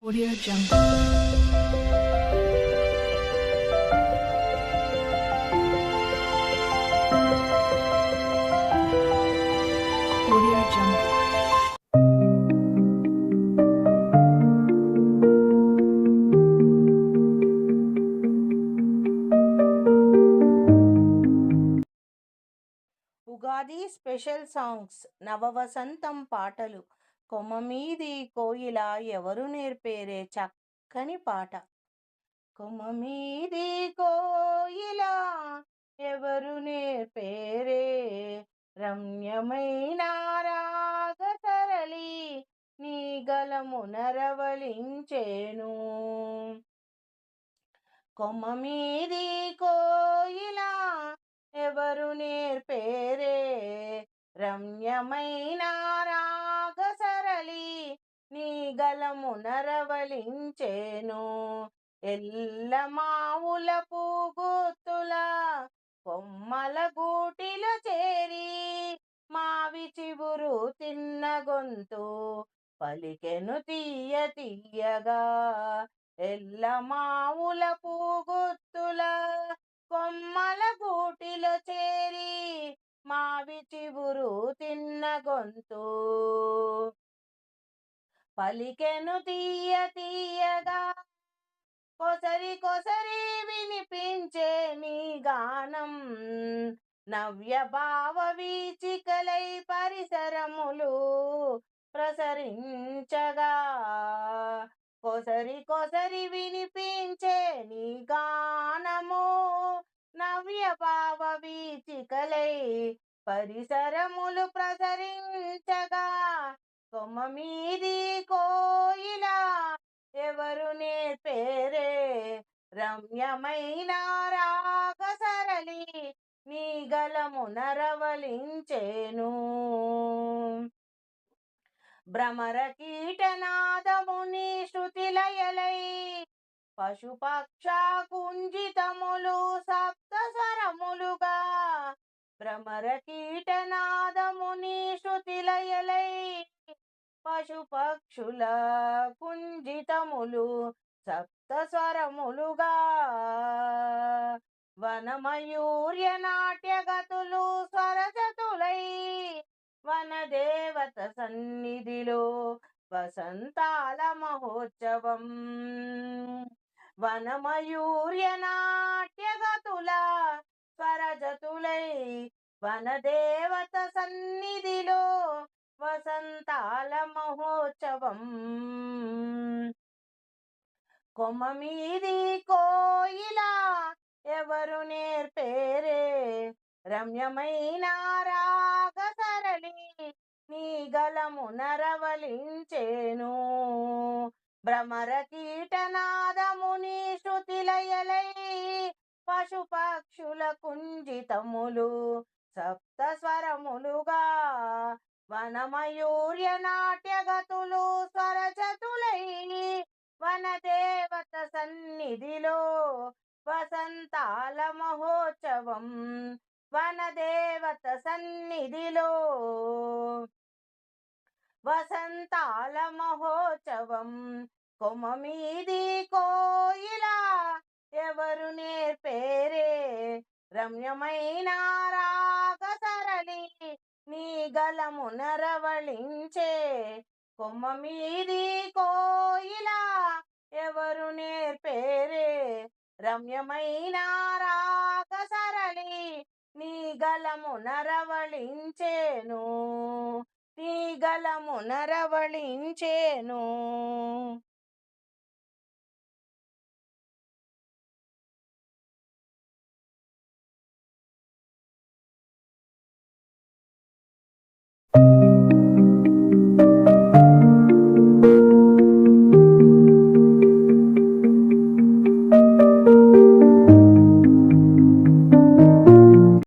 Audio Jungle. Audio Jungle. Ugadi special songs నవవసంతం పాటలు కొమ్మమీది కోయిల ఎవరు నేర్పేరే చక్కని పాట. కొమ్మమీది కోయిల ఎవరు నేర్పేరే రమ్యమైన రాగ సరళి నీ గలమునరవలించేను. కొమ్మమీది కోయిల ఎవరు నేర్పేరే రమ్యమైన రాగ సరళి నీ గలమునరవలించేను. ఎల్ల మావుల పూగుత్తుల కొమ్మల గూటిల చేరి మావి చిగురు తిన్న గొంతు పలికెను తీయ తీయగా. ఎల్ల మావుల పూగుత్తుల కొమ్మల గూటిలో చేరి మావి చిగురు తిన్న గొంతు పలికెను తీయ తీయగా. కొసరి కొసరి వినిపించే నీ గానం నవ్య భావ వీచికలై పరిసరములు ప్రసరించగా. కొసరి కొసరి వినిపించే నీ గానము నవ్య భావ వీచికలై పరిసరములు ప్రసరించగా. కొమ్మమీది కోయిల ఎవరు నేర్పేరే రమ్యమైన రాగ సరళి నీ గలమునరవలించేను. భ్రమర కీటనాదముని శృతిలయలై పశుపక్షా కుంజితములు సప్త స్వరములుగా. భ్రమర కీటనాదముని శృతిలయలై పశుపక్షుల కుంజితములు సప్త స్వరములుగా. వనమయూర్య నాట్యగతులు స్వరజతులై వనదేవత సన్నిధిలో వసంతాల మహోత్సవం. వనమయూర్య నాట్యగతుల స్వరజతులై వనదేవత సన్నిధిలో వసంతాల మహోత్సవం. కొమ్మమీది కోయిల ఎవరు నేర్పేరే రమ్యమైన రాగ సరళి నీ గలమునరవలించేను. భ్రమర కీటనాదముని శృతిలయలై పశుపక్షుల కుంజితములు సప్త స్వరములుగా. వనమయూర్య నాట్యగతులు స్వరజతులై వనదేవత సన్నిధిలో వసంతాల మహోత్సవం. వనదేవత సన్నిధిలో వసంతాల మహోత్సవం. కొమ్మమీది కోయిల ఎవరు నేర్పేరే రమ్యమైన రాగ సరళి నీ గలమునరవలించే. కొమ్మమీది కోయిల ఎవరు నేర్పేరే రమ్యమైన రాగ సరళి నీ గలమునరవలించేను. నీ గలమునరవలించేను.